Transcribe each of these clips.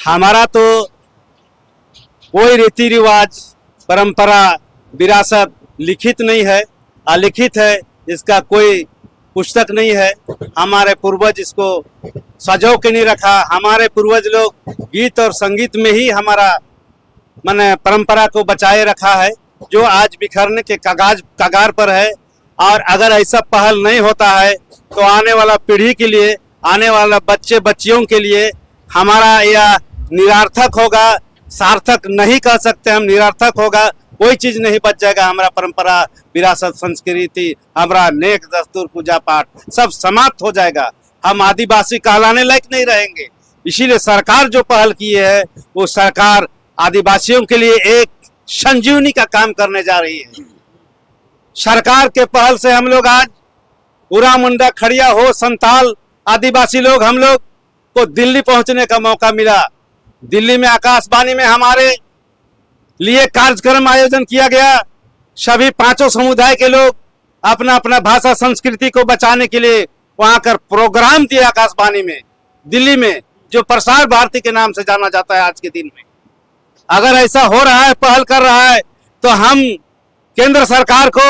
हमारा तो कोई रीति रिवाज, परंपरा, विरासत लिखित नहीं है, अलिखित है। इसका कोई पुस्तक नहीं है। हमारे पूर्वज इसको सजो के नहीं रखा। हमारे पूर्वज लोग गीत और संगीत में ही हमारा माने परंपरा को बचाए रखा है, जो आज बिखरने के कगार पर है। और अगर ऐसा पहल नहीं होता है तो आने वाला पीढ़ी के लिए, आने वाला बच्चे बच्चियों के लिए हमारा यह निरर्थक होगा। सार्थक नहीं कह सकते हम, निरर्थक होगा। कोई चीज नहीं बच जाएगा। हमारा परंपरा, विरासत, संस्कृति, हमारा नेक दस्तूर, पूजा पाठ सब समाप्त हो जाएगा। हम आदिवासी कहलाने लायक नहीं रहेंगे। इसीलिए सरकार जो पहल की है, वो सरकार आदिवासियों के लिए एक संजीवनी का काम करने जा रही है। सरकार के पहल से हम लोग आज उरा मुंडा, खड़िया हो, संताल आदिवासी लोग, हम लोग को दिल्ली पहुंचने का मौका मिला। दिल्ली में आकाशवाणी में हमारे लिए कार्यक्रम आयोजन किया गया। सभी पांचों समुदाय के लोग अपना अपना भाषा संस्कृति को बचाने के लिए वहां कर प्रोग्राम दिए आकाशवाणी में, दिल्ली में, जो प्रसार भारती के नाम से जाना जाता है आज के दिन में। अगर ऐसा हो रहा है, पहल कर रहा है, तो हम केंद्र सरकार को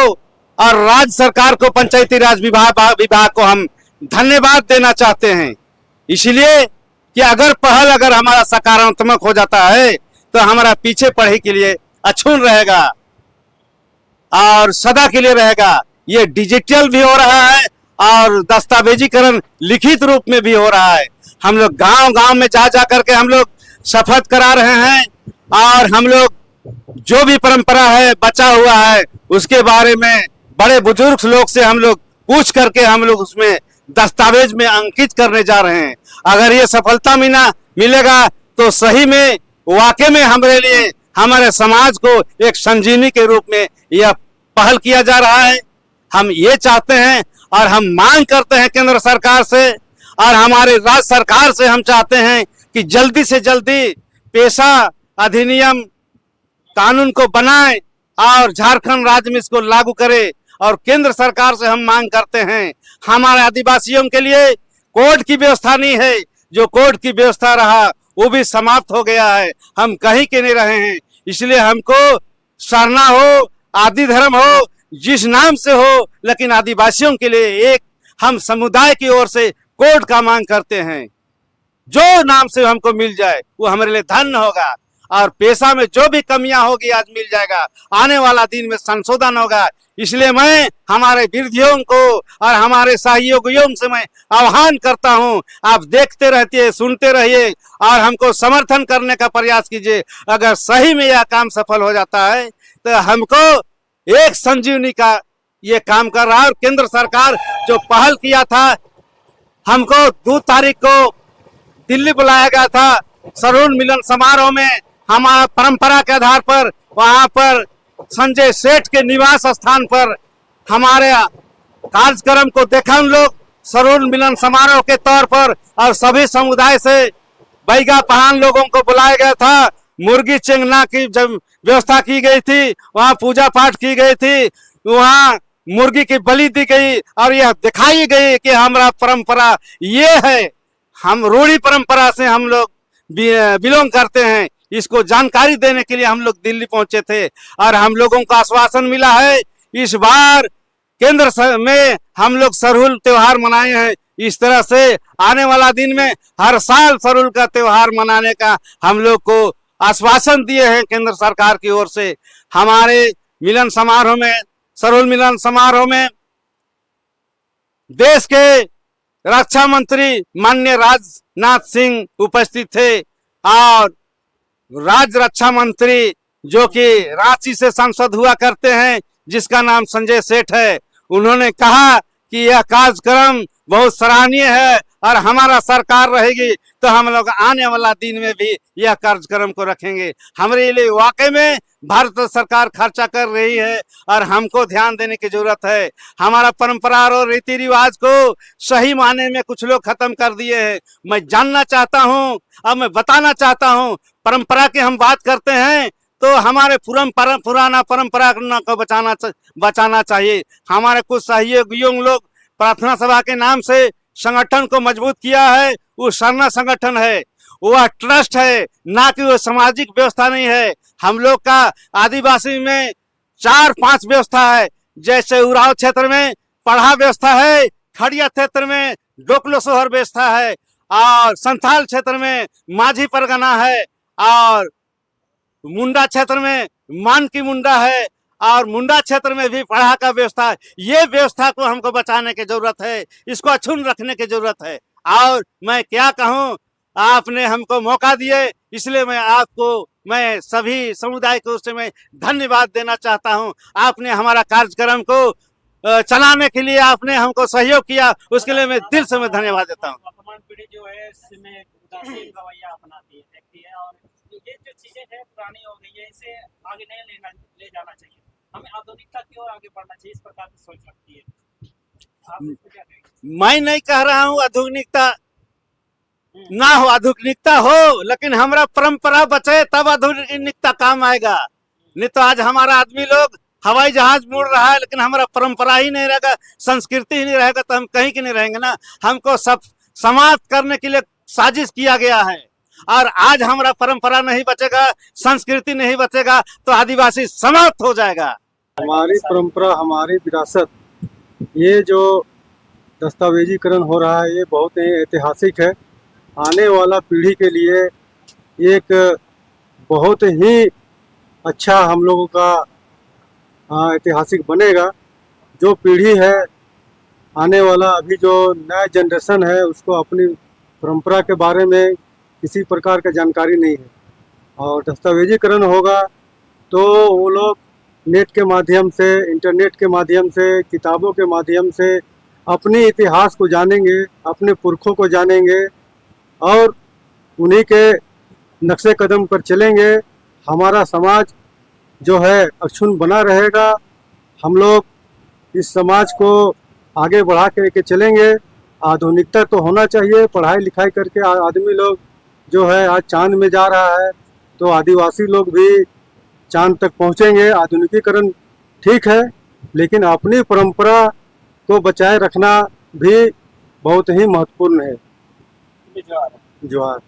और राज्य सरकार को, पंचायती राज विभाग को हम धन्यवाद देना चाहते हैं। इसलिए कि अगर हमारा सकारात्मक हो जाता है तो हमारा पीछे पढ़े के लिए अछून रहेगा और सदा के लिए रहेगा। ये डिजिटल भी हो रहा है और दस्तावेजीकरण लिखित रूप में भी हो रहा है। हम लोग गांव-गांव में जा करके हम लोग शपथ करा रहे हैं और हम लोग जो भी परंपरा है, बचा हुआ है, उसके बारे में बड़े बुजुर्ग लोग से हम लोग पूछ करके हम लोग उसमें दस्तावेज में अंकित करने जा रहे हैं। अगर ये सफलता मिलेगा तो सही में, वाकई में हमारे लिए, हमारे समाज को एक संजीवनी के रूप में यह पहल किया जा रहा है। हम ये चाहते हैं और हम मांग करते हैं केंद्र सरकार से और हमारे राज्य सरकार से। हम चाहते हैं कि जल्दी से जल्दी पेशा अधिनियम कानून को बनाए और झारखंड राज्य में इसको लागू करे। और केंद्र सरकार से हम मांग करते हैं, हमारे आदिवासियों के लिए कोर्ट की व्यवस्था नहीं है। जो कोर्ट की व्यवस्था रहा वो भी समाप्त हो गया है। हम कहीं के नहीं रहे हैं। इसलिए हमको सरना हो, आदि धर्म हो, जिस नाम से हो, लेकिन आदिवासियों के लिए एक हम समुदाय की ओर से कोर्ट का मांग करते हैं। जो नाम से हमको मिल जाए वो हमारे लिए धन्य होगा। और पेशा में जो भी कमियां होगी आज मिल जाएगा। आने वाला दिन में संशोधन होगा। इसलिए मैं हमारे विरोधियों को और हमारे सहयोगियों से मैं आह्वान करता हूं, आप देखते रहते, सुनते रहिए और हमको समर्थन करने का प्रयास कीजिए। अगर सही में यह काम सफल हो जाता है तो हमको एक संजीवनी का ये काम कर रहा है। और केंद्र सरकार जो पहल किया था, हमको 2 तारीख को दिल्ली बुलाया गया था सरून मिलन समारोह में। हमारा परंपरा के आधार पर वहां पर संजय सेठ के निवास स्थान पर हमारे कार्यक्रम को देखा उन लोग, सरून मिलन समारोह के तौर पर। और सभी समुदाय से बैगा पहान लोगों को बुलाया गया था। मुर्गी चेंगना की जब व्यवस्था की गई थी, वहां पूजा पाठ की गई थी, वहां मुर्गी की बलि दी गई और यह दिखाई गई कि हमारा परंपरा ये है। हम रूढ़ी परंपरा से हम लोग बिलोंग करते हैं। इसको जानकारी देने के लिए हम लोग दिल्ली पहुंचे थे और हम लोगों को आश्वासन मिला है इस बार केंद्र में हम लोग सरहुल त्योहार मनाए हैं। इस तरह से आने वाला दिन में हर साल सरहुल का त्योहार मनाने का हम लोग को आश्वासन दिए हैं केंद्र सरकार की ओर से। हमारे मिलन समारोह में, सरहुल मिलन समारोह में देश के रक्षा मंत्री माननीय राजनाथ सिंह उपस्थित थे और राज्य रक्षा मंत्री जो कि रांची से सांसद हुआ करते हैं, जिसका नाम संजय सेठ है, उन्होंने कहा कि यह कार्यक्रम बहुत सराहनीय है और हमारा सरकार रहेगी तो हम लोग आने वाला दिन में भी यह कार्यक्रम को रखेंगे। हमारे लिए वाकई में भारत सरकार खर्चा कर रही है और हमको ध्यान देने की जरूरत है। हमारा परंपरा और रीति रिवाज को सही मायने में कुछ लोग खत्म कर दिए हैं। मैं जानना चाहता हूं और मैं बताना चाहता हूं, परंपरा की हम बात करते हैं तो हमारे पुराना परंपरा को बचाना चाहिए। हमारे कुछ सहयोगियों लोग प्रार्थना सभा के नाम से संगठन को मजबूत किया है, वो सरना संगठन है। वह ट्रस्ट है, ना कि वो सामाजिक व्यवस्था नहीं है। हम लोग का आदिवासी में 4-5 व्यवस्था है। जैसे उरांव क्षेत्र में पढ़ा व्यवस्था है, खड़िया क्षेत्र में डोकलो सोहर व्यवस्था है, और संथाल क्षेत्र में माझी परगना है, और मुंडा क्षेत्र में मान की मुंडा है, और मुंडा क्षेत्र में भी पढ़ा का व्यवस्था है। ये व्यवस्था को हमको बचाने की जरूरत है, इसको अक्षुण्ण रखने की जरूरत है। और मैं क्या कहूँ, आपने हमको मौका दिए, इसलिए मैं सभी समुदाय को उससे मैं धन्यवाद देना चाहता हूँ। आपने हमारा कार्यक्रम को चलाने के लिए आपने हमको सहयोग किया, उसके लिए मैं दिल से मैं धन्यवाद देता हूँ। वर्तमान पीढ़ी जो है इसमें उदासीन रवैया अपनाती है, देखती है, और ये जो चीजें हैं पुरानी हो गई है, इसे आगे नहीं ले जाना चाहिए। हमें आधुनिकता की ओर आगे बढ़ना चाहिए, इस प्रकार की सोच रखती है। आप इसको क्या कहेंगे? मैं नहीं कह रहा हूँ आधुनिकता ना हो, आधुनिकता हो, लेकिन हमारा परंपरा बचे तब आधुनिकता काम आएगा। नहीं तो आज हमारा आदमी लोग हवाई जहाज मुड़ रहा है, लेकिन हमारा परंपरा ही नहीं रहेगा, संस्कृति ही नहीं रहेगा, तो हम कहीं के नहीं रहेंगे ना। हमको सब समाप्त करने के लिए साजिश किया गया है, और आज हमारा परंपरा नहीं बचेगा, संस्कृति नहीं बचेगा, तो आदिवासी समाप्त हो जाएगा। हमारी परंपरा, हमारी विरासत, ये जो दस्तावेजीकरण हो रहा है, ये बहुत ही ऐतिहासिक है। आने वाला पीढ़ी के लिए एक बहुत ही अच्छा हम लोगों का ऐतिहासिक बनेगा। जो पीढ़ी है आने वाला, अभी जो नया जनरेशन है, उसको अपनी परंपरा के बारे में किसी प्रकार का जानकारी नहीं है, और दस्तावेजीकरण होगा तो वो लोग नेट के माध्यम से, इंटरनेट के माध्यम से, किताबों के माध्यम से अपने इतिहास को जानेंगे, अपने पुरखों को जानेंगे, और उन्हीं के नक्शे कदम पर चलेंगे। हमारा समाज जो है अक्षुण्ण बना रहेगा। हम लोग इस समाज को आगे बढ़ा के चलेंगे। आधुनिकता तो होना चाहिए, पढ़ाई लिखाई करके आदमी लोग जो है आज चांद में जा रहा है, तो आदिवासी लोग भी चांद तक पहुंचेंगे। आधुनिकीकरण ठीक है, लेकिन अपनी परंपरा को बचाए रखना भी बहुत ही महत्वपूर्ण है। जोहार। जोहार।